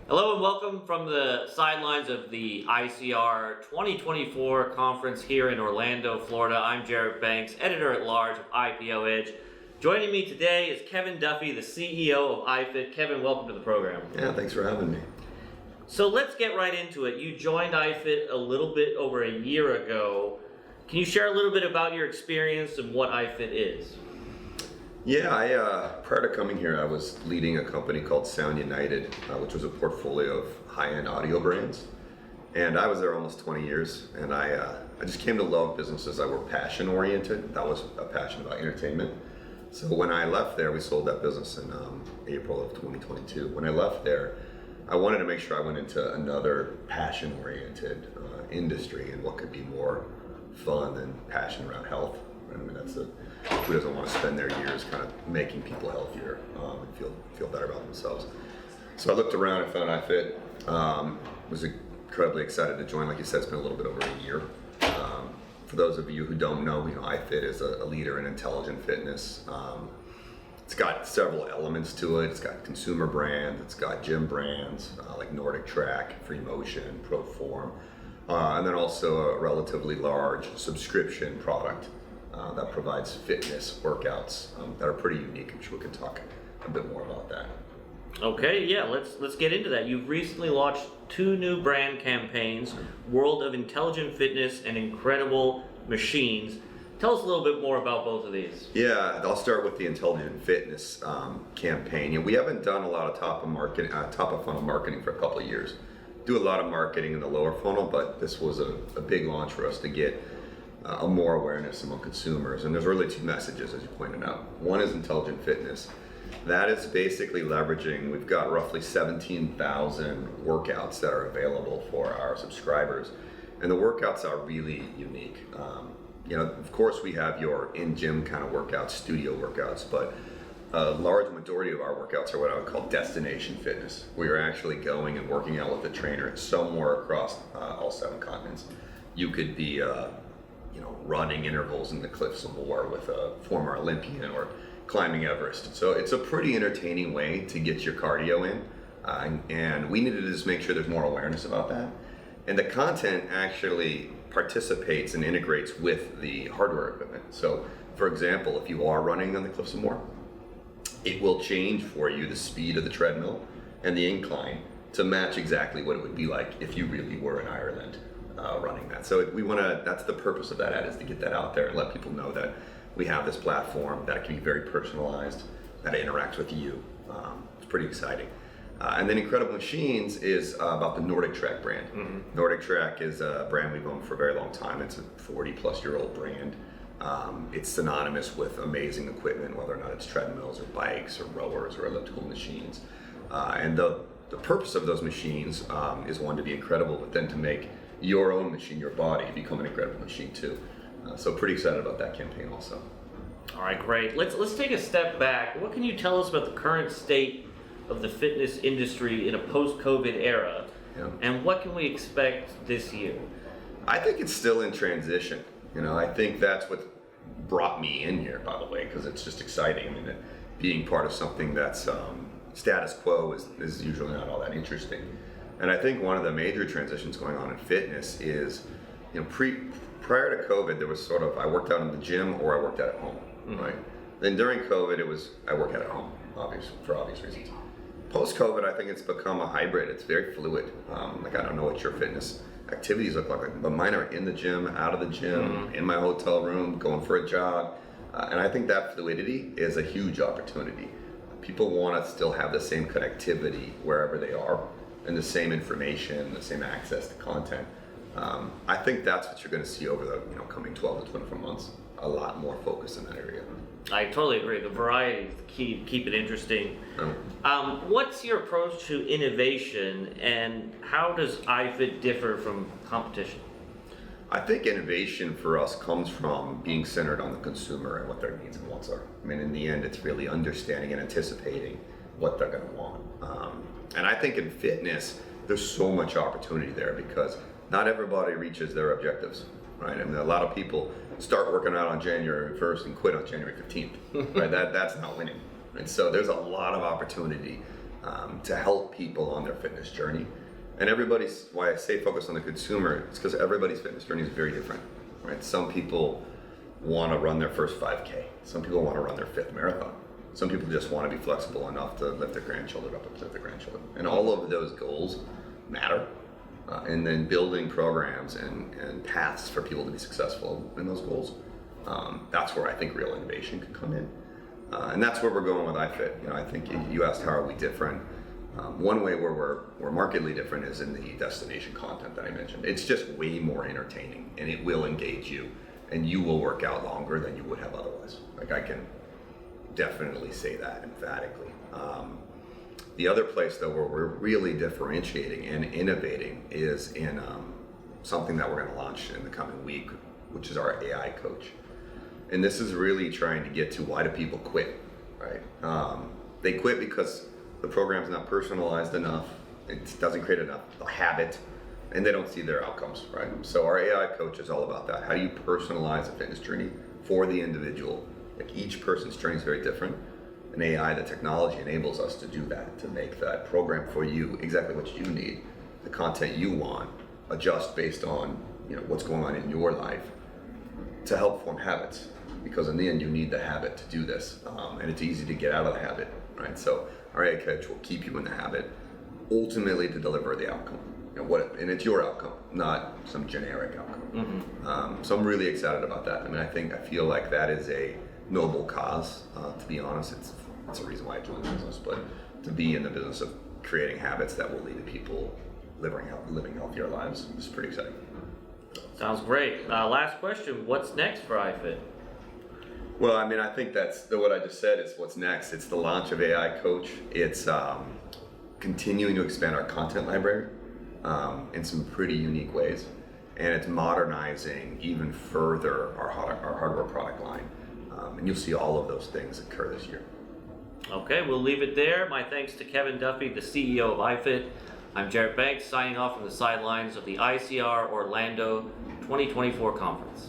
Hello and welcome from the sidelines of the ICR 2024 conference here in Orlando, Florida. I'm Jarrett Banks, editor-at-large of ICR Edge. Joining me today is Kevin Duffy, the CEO of iFIT. Kevin, welcome to the program. Yeah, thanks for having me. So let's get right into it. You joined iFIT a little bit over a year ago. Can you share a little bit about your experience and what iFIT is? Yeah, prior to coming here, I was leading a company called Sound United, which was a portfolio of high-end audio brands. And I was there almost 20 years, and I just came to love businesses that were passion-oriented. That was a passion about entertainment. So when I left there, we sold that business in April of 2022. When I left there, I wanted to make sure I went into another passion-oriented industry, and what could be more fun than passion around health. I mean, who doesn't want to spend their years kind of making people healthier and feel better about themselves? So I looked around and found iFIT. Was incredibly excited to join. Like you said, it's been a little bit over a year. For those of you who don't know, iFIT is a leader in intelligent fitness. It's got several elements to it. It's got consumer brands. It's got gym brands like Nordic Track, Free Motion, Proform, and then also a relatively large subscription product that provides fitness workouts that are pretty unique. I'm sure we can talk a bit more about that. Okay, yeah, let's get into that. You've recently launched two new brand campaigns, World of Intelligent Fitness and Incredible Machines. Tell us a little bit more about both of these. Yeah, I'll start with the Intelligent Fitness campaign. We haven't done a lot of top of funnel marketing for a couple of years. Do a lot of marketing in the lower funnel, but this was a big launch for us to get more awareness among consumers. And there's really two messages, as you pointed out. One is intelligent fitness. That is basically leveraging, we've got roughly 17,000 workouts that are available for our subscribers. And the workouts are really unique. Of course we have your in-gym kind of workouts, studio workouts, but a large majority of our workouts are what I would call destination fitness. We are actually going and working out with a trainer somewhere across all 7 continents. You could be running intervals in the Cliffs of Moher with a former Olympian or climbing Everest. So it's a pretty entertaining way to get your cardio in. And we needed to just make sure there's more awareness about that. And the content actually participates and integrates with the hardware equipment. So for example, if you are running on the Cliffs of Moher, it will change for you the speed of the treadmill and the incline to match exactly what it would be like if you really were in Ireland running that. So that's the purpose of that ad, is to get that out there and let people know that we have this platform that can be very personalized, that interacts with you. It's pretty exciting. And then Incredible Machines is about the Nordic Track brand. Mm-hmm. Nordic Track is a brand we've owned for a very long time. It's a 40-plus-year-old brand. It's synonymous with amazing equipment, whether or not it's treadmills or bikes or rowers or elliptical machines. And the purpose of those machines is one, to be incredible, but then to make your own machine, your body, become an incredible machine too. So pretty excited about that campaign also. All right, great. Let's take a step back. What can you tell us about the current state of the fitness industry in a post-COVID era? Yeah. And what can we expect this year? I think it's still in transition. I think that's what brought me in here, by the way, because it's just exciting. I mean, being part of something that's status quo is usually not all that interesting. And I think one of the major transitions going on in fitness is, prior to COVID, there was sort of, I worked out in the gym or I worked out at home, mm-hmm. right? Then during COVID, it was, I work out at home, for obvious reasons. Post-COVID, I think it's become a hybrid. It's very fluid. I don't know what your fitness activities look like, but mine are in the gym, out of the gym, mm-hmm. in my hotel room, going for a jog. And I think that fluidity is a huge opportunity. People want to still have the same connectivity wherever they are, and the same information, the same access to content. I think that's what you're going to see over the coming 12 to 24 months. A lot more focus in that area. I totally agree. The variety is the key to keep it interesting. What's your approach to innovation, and how does iFIT differ from competition? I think innovation for us comes from being centered on the consumer and what their needs and wants are. I mean, in the end, it's really understanding and anticipating what they're going to want. And I think in fitness, there's so much opportunity there because not everybody reaches their objectives, right? I mean, a lot of people start working out on January 1st and quit on January 15th, right? That's not winning. And so there's a lot of opportunity to help people on their fitness journey. And why I say focus on the consumer, it's because everybody's fitness journey is very different, right? Some people want to run their first 5K. Some people want to run their 5th marathon. Some people just want to be flexible enough to lift their grandchildren up and lift their grandchildren. And all of those goals matter. And then building programs and paths for people to be successful in those goals. That's where I think real innovation can come in. And that's where we're going with iFIT. I think you asked how are we different. One way where we're markedly different is in the destination content that I mentioned. It's just way more entertaining, and it will engage you, and you will work out longer than you would have otherwise. Like, I can definitely say that emphatically. The other place though where we're really differentiating and innovating is in something that we're going to launch in the coming week, which is our AI coach. And this is really trying to get to why do people quit, right? They quit because the program's not personalized enough, it doesn't create enough habit, and they don't see their outcomes, right? So our AI coach is all about that. How do you personalize a fitness journey for the individual? Like, each person's journey is very different. And AI, the technology, enables us to do that, to make that program for you exactly what you need, the content you want, adjust based on what's going on in your life, to help form habits. Because in the end, you need the habit to do this, and it's easy to get out of the habit, right? So our AI coach will keep you in the habit, ultimately to deliver the outcome. And it's your outcome, not some generic outcome. Mm-hmm. So I'm really excited about that. I feel like that is a noble cause. To be honest, it's a reason why I joined the business, but to be in the business of creating habits that will lead to people living healthier lives is pretty exciting. Sounds great. Last question, what's next for iFIT? Well, I think that's what I just said is what's next. It's the launch of AI Coach. It's continuing to expand our content library in some pretty unique ways. And it's modernizing even further our hardware product line. And you'll see all of those things occur this year. Okay, we'll leave it there. My thanks to Kevin Duffy, the CEO of iFIT. I'm Jarrett Banks, signing off from the sidelines of the ICR Orlando 2024 conference.